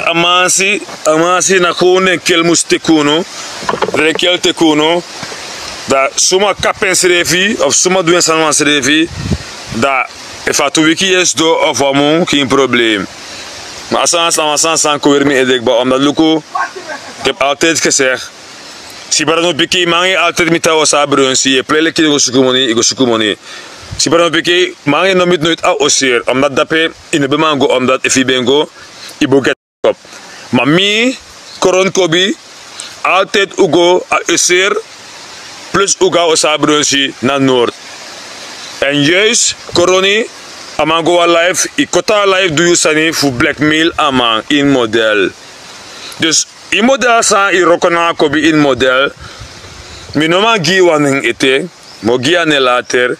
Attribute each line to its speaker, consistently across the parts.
Speaker 1: Amansi na kone kel mustekuno, rekel tekuno, da suma kapen serefi of suma doen sanman serefi, da efatu wiki is do of amu ki een probleem. Maar asan san koer mi edek ba omdat luku, ik heb altijd gezegd, si barano piki mangi altijd mita osa brunsi, je plele ki go sukumoni. Si barano piki mangi no mit nooit a osir, omdat dape in de bemango omdat efi bengo ibo get op. Maar mi koron kobi altijd ugo a osir plus uga osa brunsi na noord. En juist koroni amango a life, i kota life do you sani fu blackmail amang in model. Dus in model sa i rokona kobi in model. Mi no man gi waning ete, mo gi ane later.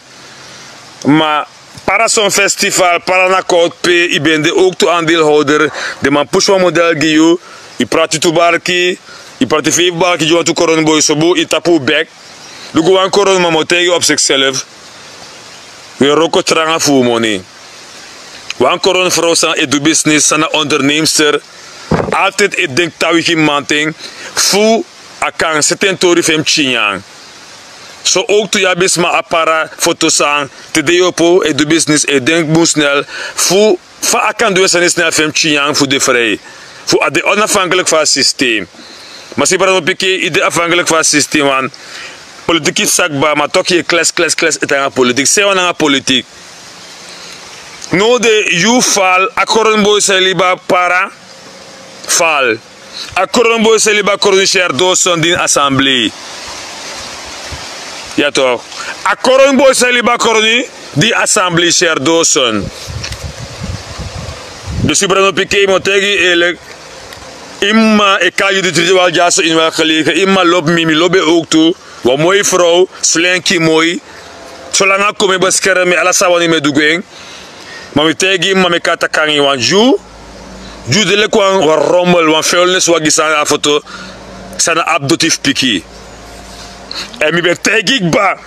Speaker 1: Maar para zo'n festival, para na koud pe, i ben de ook to aandeelhouder. De man push one model gi you, i prati tu barki, i prati 5 barki jo tu koron boy sobu, i tapu back. Lugu wan koron ma motegi op zichzelf. We roko tranga fu money. Wan koron vrouw san e do business sana onderneemster. Altijd e denk tawiki manting. Fu akang seten tori fem chinyang. So ook to ya bisma apara foto sang. Te deopo e do business e denk boe snel. Fu fa akang doe san snel fem chinyang fu de vrij. Fu ade onafhankelijk van systeem. Maar si para pike ide afhankelijk van systeem wan. Politiek sakba, maar toch je kles etanga politiek. Se wana politiek. No de you fall, a koron boy se liba para fall. A koron boy se liba koron cher doson din assemblee. Ja toch. A koron boy se liba koroni di assemblee cher doson. Dus je brano pike mo tegi elek. Imma e kan je dit ritual jaso in wel gelegen. Imma loop mimi lobe ook toe. Wat mooie vrouw, slenki mooi. Zolang ik kom beschermen met alles wat ik me doe. Maar ik tegen me kata kangi wan ju de le kwang wa rommel wan vuilnis wat gisang a foto. Sana abdotief piki. En mi ben tegen ba.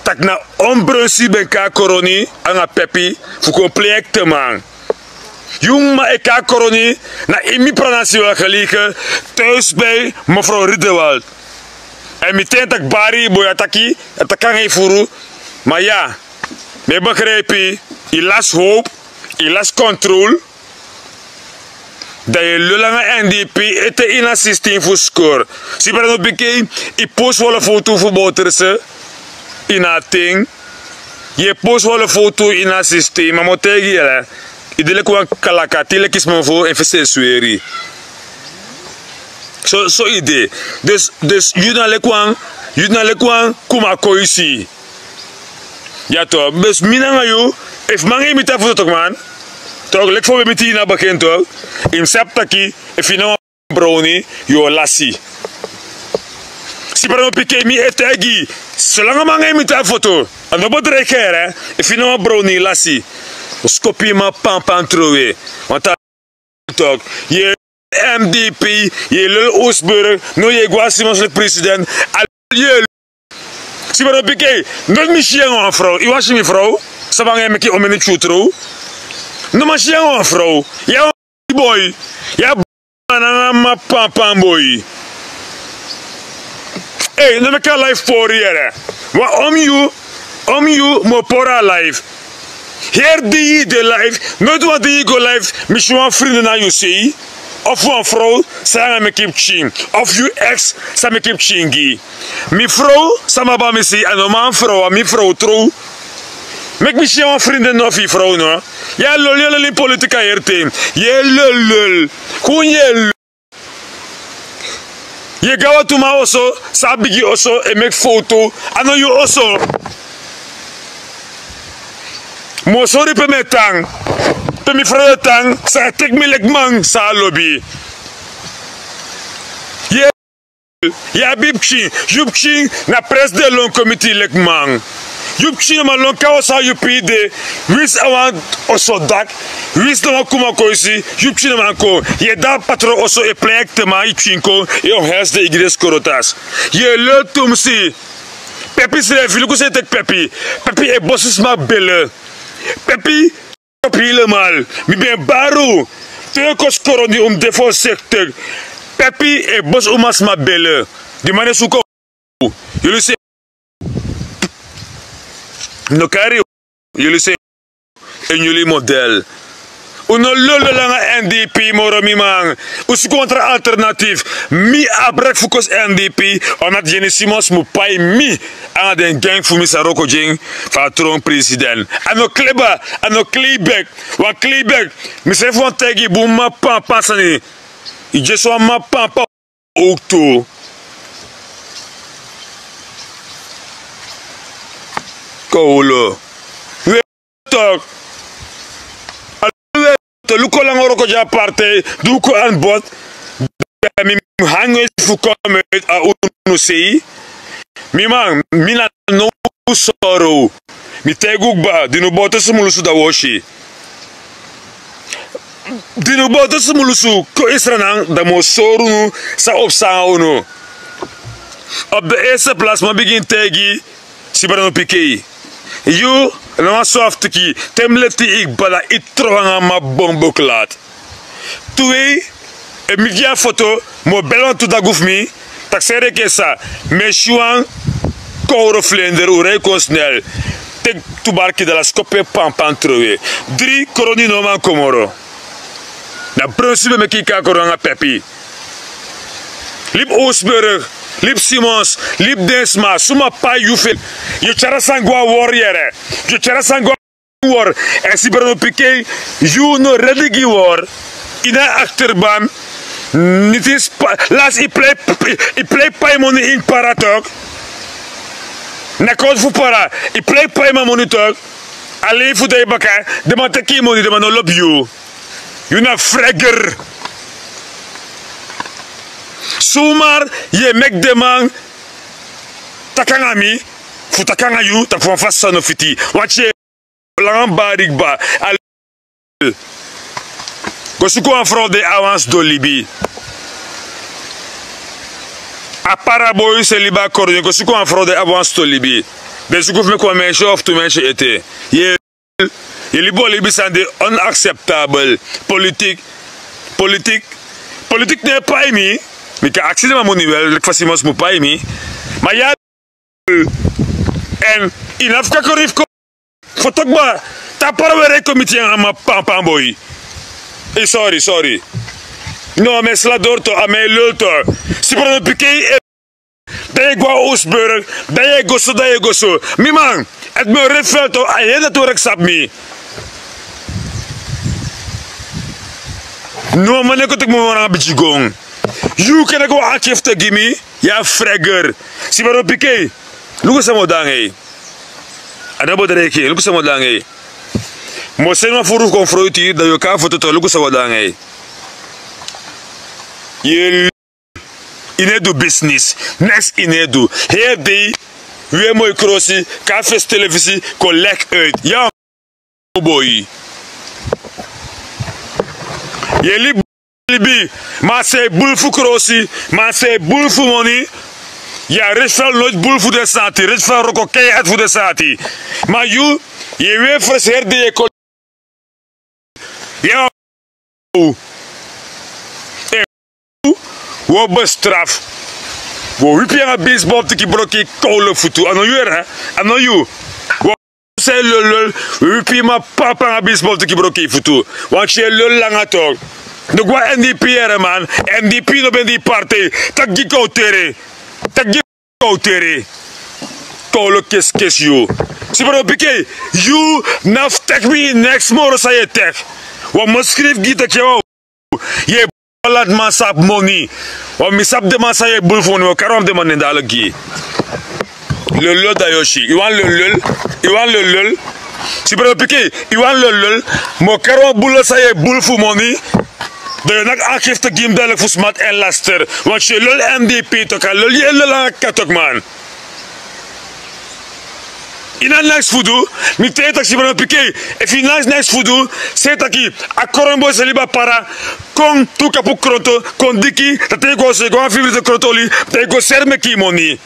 Speaker 1: Tak na ombrunsi ben ka koroni anga pepi fu compleet man. Jong maar ik ka koroni na imi pronuncie wel gelijke thuis bij mevrouw Riddewald. En meteen tak bari boy ataki, atakan hij furu. Maar ja, me begrijpen, je las hoop, je las controle. Dat je lulanga NDP ete in een systeem voor score. Si per no bekijken, je post wel een foto voor boterse in een ding. Je post wel een foto in een systeem, maar moet tegen je. Je deel gewoon kalaka, tele kies me voor en verse sueri. So idee. Dus je na lekwan kuma koisi. Ja toch. Dus minanga you, if mangi mita foto toch man. Toch lek voor miti na baken toch. In septaki, if you know brownie, you lassi. Si per no pike mi etegi. Zolang mangi mita foto. En no bodre kere, if you know brownie lassi. Skopi ma pam trowe. Want toch. Je MDP, je lul Oostburg, no je guasimos le president, al je si maar op ik, nooit meer zien een vrouw, je was je vrouw, sabang je met omeni chutro, no maar zien een vrouw, ja boy, ja banana pam boy, hey, no me kan life voor hier, wa om you mo pora life, hier die de life, nooit wat die go life, misschien vrienden na you see. Of een vrouw, zij me kip ching. Of je ex, zij me kip chingi. Mijn vrouw, zij me bij me zien. En een vrouw, mijn vrouw trouw. Mek me zien een vrienden of je vrouw, no? Ja, lul, in politica hier team. Je lul. Gewoon je lul. Je gaat to mij also, sabigi also, en make foto. En dan je also. Mo sorry per mijn tang. Mi frère tang sa tek mi lek mang sa lobby ya bibchi jubchi na presse de long committee lek mang jubchi ma long ka sa UPD wis awant oso dak wis no kuma koisi jubchi na ko ye da patro oso e project ma ichinko e o hes de igres korotas ye le tumsi pepi se filu ko se tek pepi e bosses ma belle pepi Pile mal, mi ben baru, Te koroni defo secteur. Pepi e bos umas ma belle. Di mane suko. Jullie se. No kari. Jullie se. En jullie model. Uno lullen lange NDP moro mi man. Us contra alternatief. Mi abrek focus NDP. Omdat Jenny Simons mu pai mi. Aan den gang fu mi saroko jing. Van troon president. Ano kleba. Ano klebek. Wan klebek. Mi se fon tegi bu ma pan pasani. I just want ma pan pa. Ook toe. Koulo. We talk. Luko lang oro ko ja parte du ko an bot mi hango fu come a uno sei mi man mina no soro mi tegugba dinu boto sumulusu da woshi dinu boto sumulusu ko isranan da mo soru sa opsa uno op de eerste plaats ma begin tegi sibarano pikei you na soft ki temleti ik bala itrohanga ma bombo klaat. Twee e mi via foto mo belon tu da gufmi tak sere ke sa me chuan kouro flender ure ko snel tek tu barki de la scope pam trowe 3 koroni no man komoro na principe me ki ka koranga pepi lip Oosburg Lip Simons, Lip Densma, suma pa yufel. Je chara sangwa warrior. Je chara sangwa war. En si berno pike, you no ready war. Ina achterban. Niet is las I play pay money in paratok. Na kod fu para. I play pay ma monitor. Alleen fu de baka. De man teki money, de man no lop you. You na fragger. Sumar ye mek de man takanga mi fu takanga yu tak fu fassa no fiti wache lang barik ba al ko suko en fraude avance do libi a paraboy se liba korni ko suko en fraude avance do libi be suko me ko men chef to men ete ye libo libi sande unacceptable politique n'est pas émis. Mi ka aksi de ma moni wel, lek fasimos mu pa mi. Ma ya en inaf ka korif ko fotok ba ta parwere comité en ma pam boy. E sorry. No me sladorto a me lulto. Si pro piquei daye gwa Oosburg, daye goso. Mi man, et me refelto a yeda to reksap mi. No mane ko tek mo na bijigong. You can go akif te gimme, ya fragger. Si baro piqué, luko sa modange. Adabo dereke, luko sa modange. Mo sema furu konfronti da yo ka foto to luko sa modange. Ye inedu business, next inedu. Here day, we mooi crossi, cafés televisie, collect uit. Ja, boy. Ye libi, ma se bulfu crossi, ma se bulfu money. Ja, rechvel nooit bulfu de sati, rechvel roko keihard voor de sati. Maar you, je weer verserde je collect. Ja, wo bestraf. Wo wipje een baseball tiki broki koule futu. Ano you hè? Ano you? Wo se lul, wipje ma papa een baseball tiki broki futu. Want je lul langa toch. De gwa NDP er man. NDP no ben die partij. Tak gi koutere. Tak gi koutere. Koule kes you. Si bro pike, you naf tek me next moro sa je tek. Wa muskrif gi tek je ye balad masap money. Wa misap de masa ye bulfon wa karam de man ndala gi. Lolo da yoshi. Iwan lol. Si bro pike, iwan lol. Mo karam bula sa ye bulfu money. De nak akif te gim dalek voor smat en laster. Want je lul NDP toch al lul je lul aan katok man. In een next voodoo, mi te taxi van piqué. If you next voodoo, zet aqui a corombo se liba para con tu capu kroto, con diki, dat te go se go a vivre de krotoli, te go serme ki moni.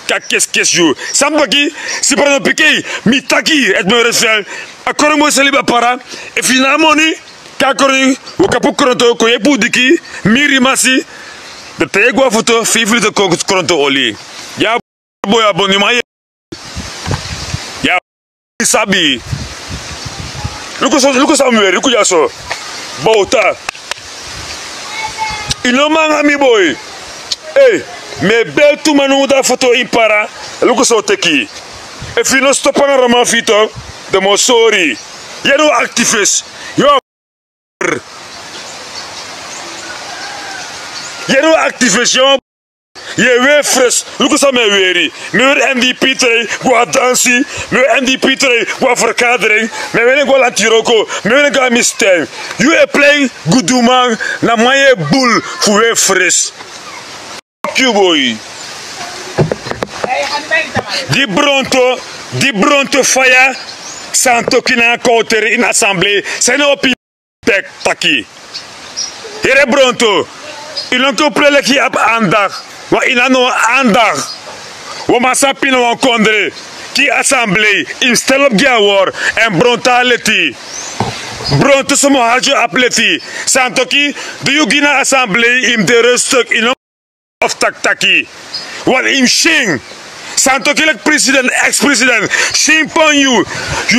Speaker 1: Qu'est-ce you? Sambaki, si par piqué, mi taki et me refel. A corombo se liba para, if you na money, kakori wakapu kronto ko yepu diki miri masi de tegwa foto 5 liter kronto oli ya boya boni ma ya sabi luko sa mwe luko jaso bota ino manga mi boy hey me bel tu manu da foto impara luko so teki e fino stopana rama fito de mo sorry yeno activist yo yeno activist yo ye we fresh luko sa me weri me NDP tre go dansi me NDP tre go verkadering me wene go lantiroko me wene ga mistake you are playing goodman na maye bull fu we fresh fuck you boy di bronto fire santo kina kouter in assemblée c'est no tek taki here bronto ilon ko plele ki ap andag wa inano andag wa masapino wa kondre ki assemblée in stel op giawor en brontality bronto somo hajo apleti santo ki do you gina assemblée im de rustuk in of taki wat im shing santo ki lek president ex-president shing pon you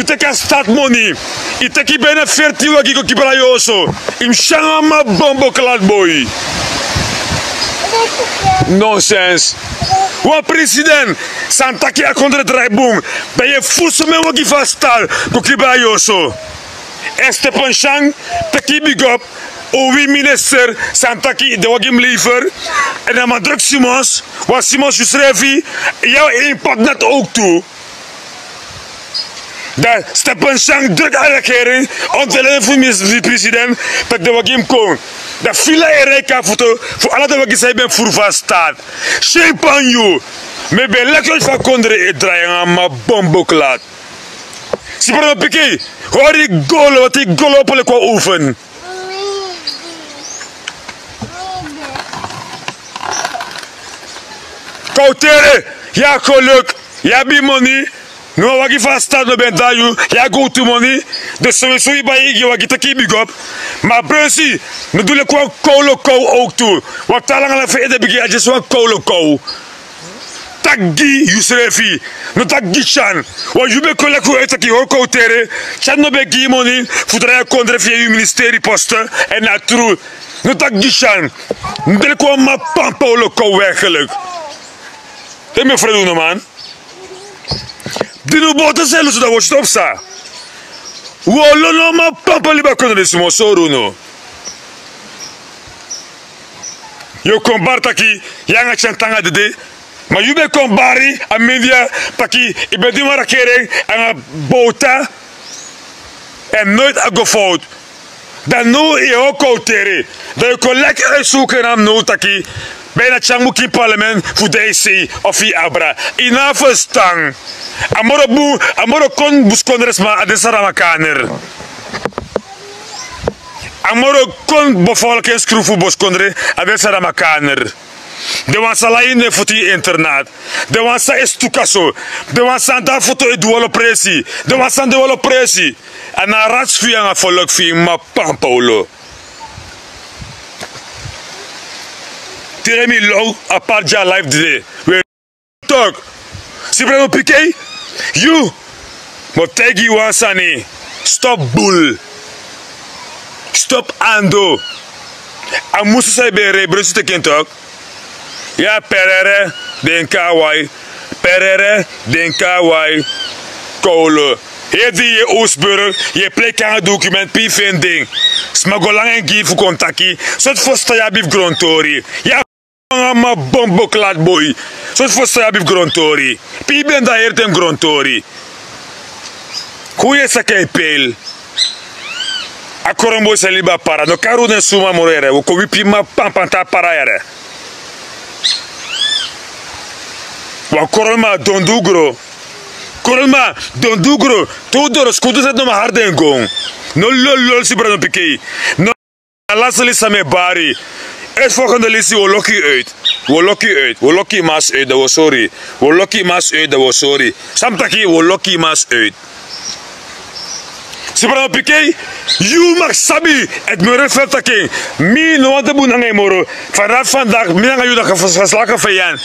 Speaker 1: take a start money I take bene ferti wagi ko kibrayoso im shanga ma bombo klad boy nonsense wa president santa ki a contre draibum baye fuso me wagi fastal ko kibrayoso este ponchang taki big up o wie minister santa ki de wagim liever en dan druk Simons wat Simons Jusrevi jou impact net ook toe dat Stephen Chang druk aan de regering ontwillen voor de president dat de wagim kon dat fila ereka foto voor alle de wagim zijn voor vaststaat shape on you me be lekker van kondre draaien aan ma bombo klaat si pro piqué hoor ik golo wat ik golo op kwa oefen Koutere, ya koluk, ya bi money, no wagi fasta no ben dayu, ya go to money, de sowieso ibayi wagi taki big up, ma bransi, no dule kwa kolo kou ook toe, wat talang ala fe ede bigi ajes wa kolo kou. Taggi Yusrefi, no taggi chan, wa jube kolek hoe etaki ho koutere, chan no be gi money, fudra kondre via uw ministerie posten, en na true, no taggi chan, no dule kwa ma pampolo kou werkelijk. Hé mijn vrienden man. Dino boten zelfs dat wordt stop sa. Wolo no ma papa liba kono simo soru no. Yo kombarta ki yanga chantanga dede. Ma yube kombari a media paki ibe di mara kering anga bota en nooit a gofout. Dan no e ho koutere. Dat je kon lekker uitzoeken aan no taki. Bijna Changmuki in parlement voor DC of i abra. Enough stang. Amoro kon buskondres ma adesara makaner. Amoro kon bevolking skrufu buskondre adesara makaner. De wansa ine futi internaat. De wansa estukaso. De wansa da foto eduolo presi. De wansa duolo presi. Ana ratsfi anga volk fi ma pampolo. Tiremi low apart ja live today. We talk. Si brano piqué, you motegi wansani. Stop bull. Stop ando. Amusu sai bere brusi te ken talk. Ja perere den kawai. Perere den kawai. Kolo. Hier die je Oostburg, je plek aan het document pivending. Smagolang en gifu kontaki. Zot fosta ja bif grontori. Ja ma bombo klad boy. Zot fosta ja bif grontori. Pi ben da hier ten grontori. Hoe sa kei pel? Akorombo se liba para. No karu den suma morere. Wo ko wipi ma pampanta para yere. Wa koroma dondugro. Koroma, don dugro, todo escudo se toma harde gong. No lol si brano piqué. No laatste list aan mijn bari. Het volgende list is Woloki uit. Woloki mas uit, dat was sorry. Woloki mas uit, dat was sorry. Samtaki Woloki mas uit. Si para piquei, you mag sabi, het me reflect taking. Mi no want te boen hangen moro. Vandaag, mi nga you dat verslagen van Jan.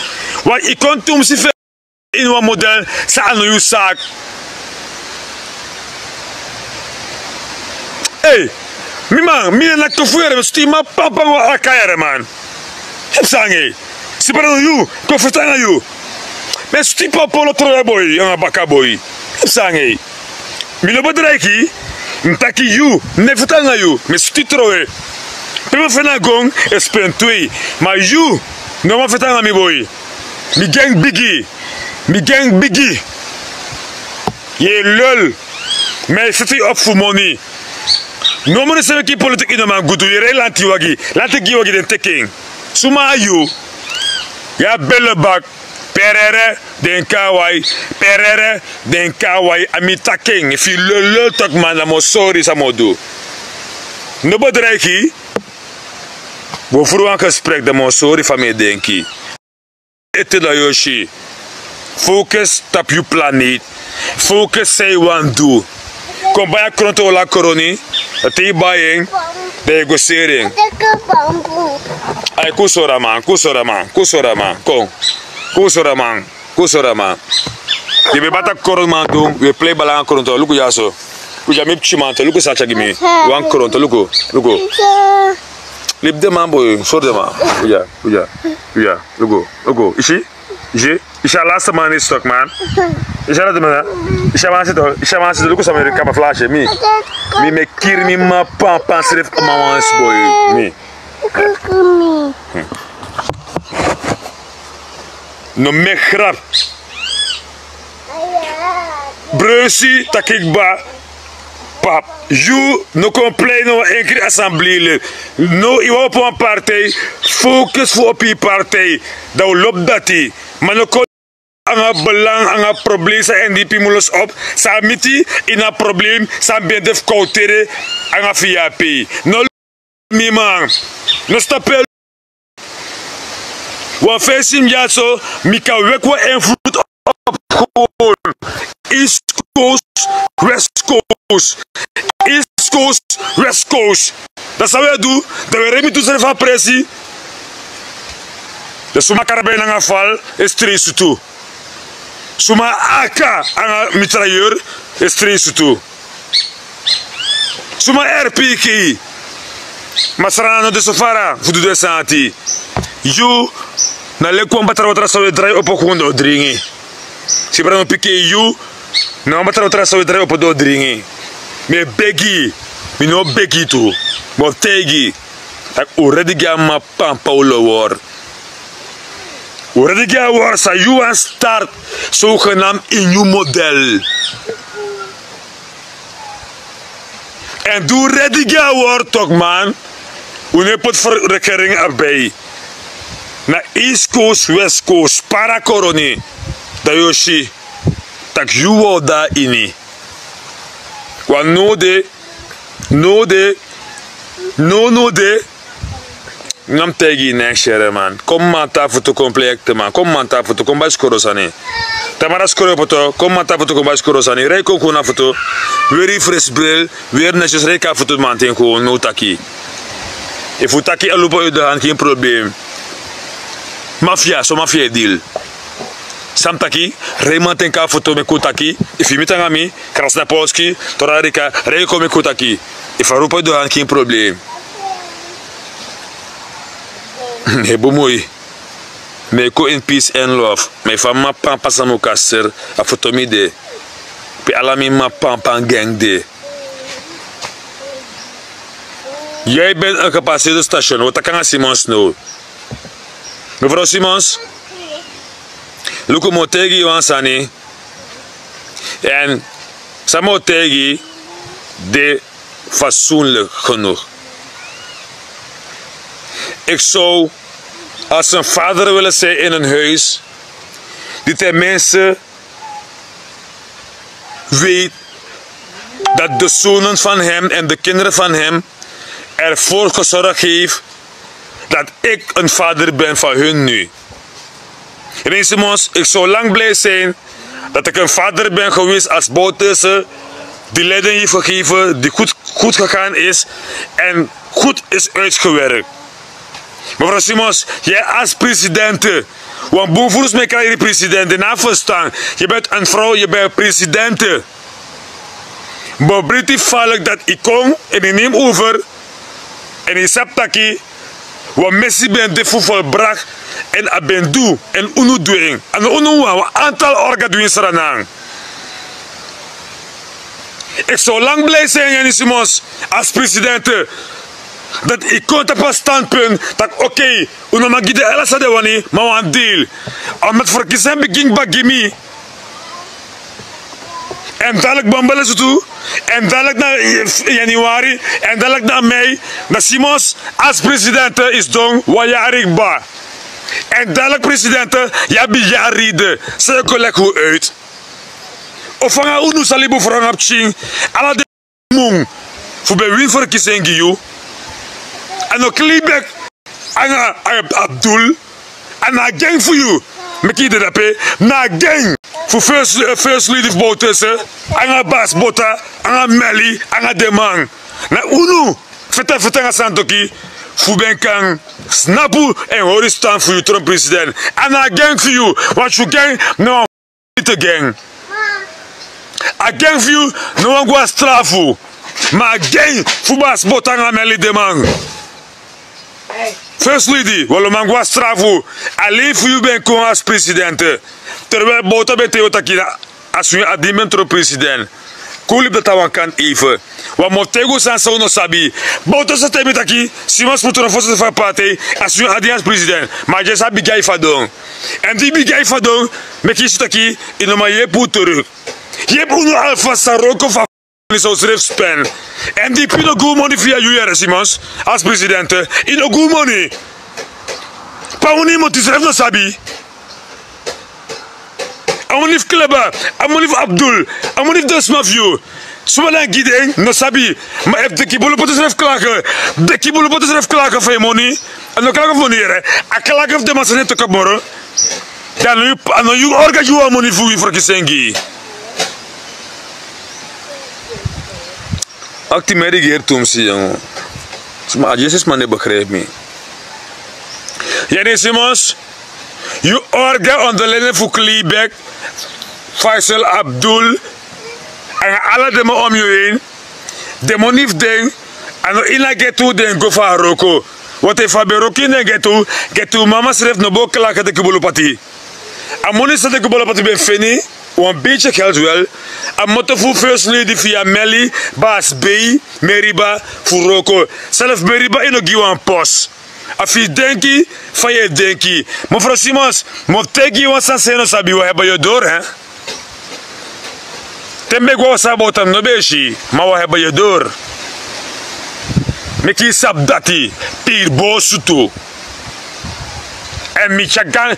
Speaker 1: Want ik kon toen si in een model, sa ano you zaak. Hey, mi man, mi na tofuere, me stima papa wa akayere man. Heb sange. Si para you, ko vertanga you. Me stipa polo troe boy, yang baka boy. Heb sange. Mi no bedreiki. Ntaki you, ne vertanga you, me sti troe. Pema fena gong, espen twee. Maar you, no ma vertanga mi boy. Mi gang biggie. Mi gang biggie. Je lul. Me zit op voor money. No money se ki politiek in man gudu. Je re lanti wagi. Lanti gi wagi den taking. Suma you. Ya belle bak. Perere den kawai. Perere den kawai. Ami taking. If you lul tak man la mo sorry sa modu. No bedreiki. Wo vroeg gesprek de mo sorry van me denki. Ete da yoshi. Focus op je planeet. Focus say one do. Kom bij je kronto la koroni. Het is bij de negociëring. Ay kusora man. Kom. Kusora man. Je bent bata koron man doen. We play balan kronto. Luku yaso. Luku mip chimante. Luku sacha gimi. Wan kronto. Luku. Lip de man boy. Sor de man. Uja. Luku. Ishi. Isha last man is stock man. Isha la demanda. Isha man sit look some camouflage me. Me me kir me ma pan serif ma wans boy me. No me grap. Brusi takikba. Pap, you no complain no enkele assemblee. No, je op een partij. Focus voor op je partij. Dat loopt dat die. Maar no kon aan belang, aan probleem sa NDP mulos op. Sa miti in een probleem. Sa bedef koutere aan VAP. No mi man. No stapel. Wat feesim ja zo. Mika wek wat invloed op gewoon. East Coast, West Coast. East Coast, West Coast. Dat zou je doen. Dat we remi toe van pressie. De suma karabijn aan afval is 3 toe. Suma AK aan mitrailleur is 3 toe. Suma RPK. Masrano de Sofara, voor de santi. You, na le kwam batra watra zou je draai op een gewoon dringi. Si brano pique you, não batra watra zou je draai op een dringi. Me begi, me no begi tu, mo tegi. Tak already gamma pam Paulo war. Already gamma war sa you an start zogenaamd in nieuw model. En doe ready gamma war toch man. Une pot voor regering erbij. Na East Coast, West Coast, para koroni. Da yoshi, tak you wou da ini. Want no de. Nam tegi next year man. Kom man ta foto compleet man. Kom man ta foto kom bij skorosani. Tamara skoro foto. Kom man ta foto kom bij skorosani. Rij kom gewoon na foto. Weer fris bril. Weer netjes rij ka foto man ten gewoon no taki. If u taki alupo uit de hand geen probleem. Mafia, so mafia deal. Sam taki, rij man ten ka foto me kutaki. If je met aan mij, Krasnapolski, Torarika, rij kom me kutaki. If alupo uit de hand geen probleem. Me bomoei. Me go in peace and love. Me fa ma pan pasa mo kaster. A foto mi de. Pe ala mi ma pan gang de. Jij bent een gepasseerde station. Wat kan Simons nou? Mevrouw Simons? Luko motegi wansani. En samotegi de fatsoenlijk genoeg. Ik zou als een vader willen zijn in een huis die tenminste weet dat de zonen van hem en de kinderen van hem ervoor gezorgd heeft dat ik een vader ben van hun nu. En Simons, ik zou lang blij zijn dat ik een vader ben geweest als Bouterse die leiding heeft gegeven, die goed gegaan is en goed is uitgewerkt. Mevrouw Simons, jij als president, want bovenvoers mij krijg je president, na verstaan, je bent een vrouw, je bent president. Maar het valk dat ik kom en ik neem over en ik zeg dat ik wat Messi ben de volbracht en ik ben doe en unu doing en unu een aantal organen doen saranang. Ik zou lang blij zijn, Jannie Simons, als president, dat ik kon op een standpunt dat oké, unu mag je de hele sade wani, maar we een deal. Om het verkiezen begin bagimi. En dadelijk bambelen ze toe. En dadelijk na januari. En dadelijk na mei. Dat Simons als president is doen wat jarig ba. En dadelijk president, ja bi jaride. Zeg je collect hoe uit. Of van haar unu salibu voor op ching. Alla de mong. Voor bij win voor kiezen giyu. En ook liebek. En Abdul. En na gang voor you. Meki de dape. Na gang. Voor first lady botes. Anga bas bota. Anga meli. Anga demang. Na unu. Feta nga santoki. Voor ben kan snapu en hoor staan voor je Trump president. En na gang voor you. Wat je gang. No te gang. A gang voor you. No one go strafu. Maar gang. Voor bas bota anga meli demang. First lady, wala mangwa strafu. Alleen voor u ben kon als president. Terwijl bota ben teotakina als u adimentro president. Kulip dat awan kan even. Wa motego san sa uno sabi. Bota sa tebe taki. Simons puto na fosa fa party als u adians president. Maar je sabi gai fadon. En die bigai fadon me kies taki ino ma je puto. Je uno alfa saroko fa zo schreef spen. En die pino good money via UR Simons als president. Ino good money. Pa uni mo ti schreef no sabi. Amonif Kleba, amonif Abdul, amonif Desmafio. Somalan gideng no sabi. Ma ef de kibolo pote schreef klagen. De kibolo pote schreef klagen van money. En no klagen van hier. A klagen of de masane to kapmoro. Dan no you orga you money voor voor kisengi. Acti merig hier tumsi jongen. Maar Jezus man begrijpt me. Jannie Simons, you orga on the line voor Kleebek, Faisal Abdul, en alle de om je heen. De monif ding, en ina getu den go fa roko. Wat e fa beroki den getu mama schreef no bo klaken de kubulopati. Amoni sa de kubulopati ben fini. Een beetje geld wel. En moeten voor first lady via Melly, Bas B, Meriba, voor Roko. Zelf Meriba in ook een post. Als je denkt, van je denkt. Mevrouw Simons, moet je wat zijn sabi, we hebben je door, hè? Tembe go sabotam no beshi, maar we hebben je door. Meki sabdati, pir bosutu. En mi chagan,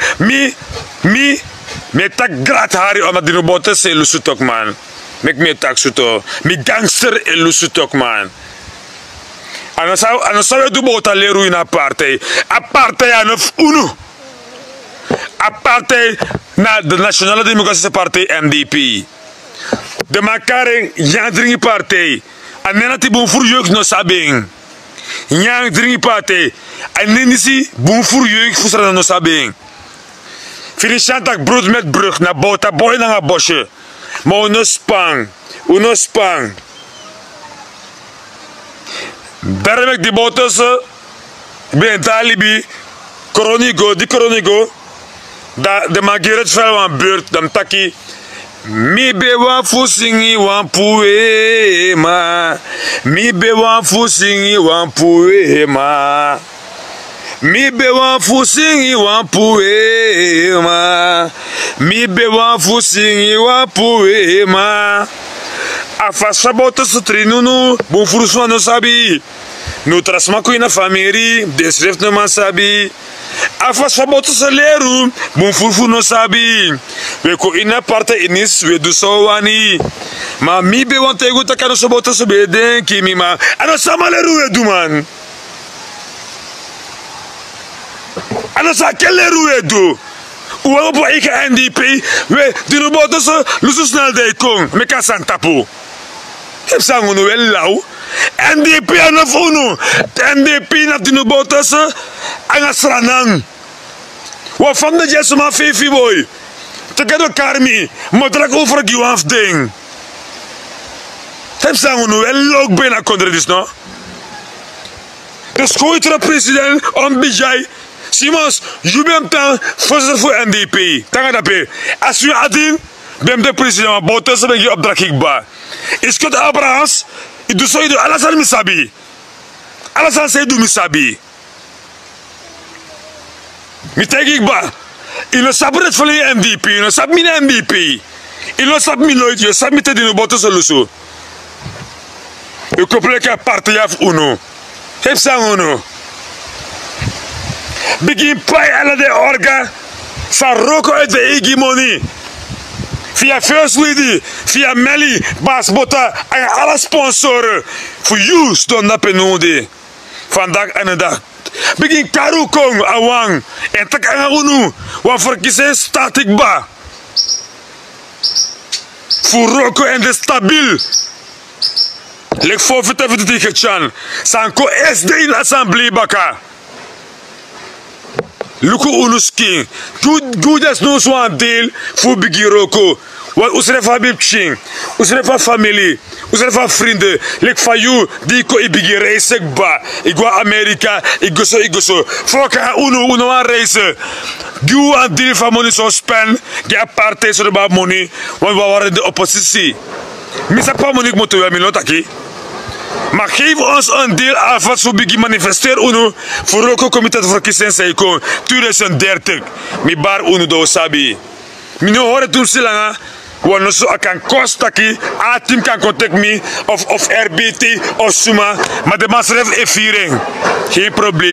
Speaker 1: me tak grat hari oma dino bote se lusutok man. Mek me tak suto. Mi gangster e lusutok man. Ano sa du bota leru in aparte. Aparte anof uno. Aparte na de Nationale Democratische Partij NDP. De makaring yang dringi partij. Anena ti bon fur jeugd no sabing. Yang dringi partij. Anenisi bon fur jeugd fusra no sabing. Finishan tak brood met brug na bota boy na bosje. Maar uno spang. Daarom ik die botas ben talibi koronigo da de mageret fel wan beurt dam taki mi be wan fusingi wan poema mi be wan fusingi wan poema. Mi be wan fusingi wan poema. Mi be wan fusingi wan poema. Afasta bota sutrinunu, bon furuswa no sabi. No trasmaku ina famiri, desreft no man sabi. Afasta bota saleru, bon furfu no sabi. We ko ina parte inis we do so wani. Ma mi be wan tego takano so bota so be denki mi ma. Ano samaleru we do man. Ano sa keleru we do. Uwa po ika NDP, we dino bota so lusu snel de kong, me ka santapu. Heb sang unu wel lauw. NDP aan of unu. NDP na tinu botase. Anga sranang. Wat van de jes ma fefi boy. Tegedo karmi. Modrak over giwaf ding. Heb sang unu wel log bijna kondredis no. De schoitere president om bijai. Simons, je bent dan voor NDP. Tanga dape. Als je adin, ben de president, boten ze ben je opdracht ikba. Is het Abrahams? Ik doe zo, ik doe alles aan misabi. Alles aan zij doe misabi. Mi teg ikba. Il ne sabret voor je NDP, il ne sab min NDP. Il ne sab min nooit, je sab mi te dino boten ze luso. Je koppel een partij af uno. Heb sang uno. Begin pay alle de orga van Roko uit de hegemonie. Via First Lady, via Melly, Bas Botta en alle sponsoren. Voor jou stond dat penode. Vandaag en de dag. Begin Karu Kong, Awang. En tak aan unu. Wat verkiezen staat ik ba. Voor Roko en de stabiel. Lek voor vertellen tegen Chan. Sanko SD in de assemblée baka. Luku unuski. Good as no one deal voor Bigi Roko. Wat usrefa bibching. Usrefa familie. Usrefa vrienden. Lek van you die ko ibigi reisek ba. Igwa Amerika. Igo so. Foka uno aan reizen. Gu aan deal van money so spend. Ge partij so ba money. Want we waren de oppositie. Misa pa money moeten we milotaki. Maar geef ons een deel alvast voor Bigi manifesteer uno voor Roko comité de verkiezingen Seiko 2030. Mi bar uno do sabi. Mi no horen toen silanga. Wano so akan kostaki. A team kan contact me of RBT of Suma. Maar de masref e viering. Geen probleem.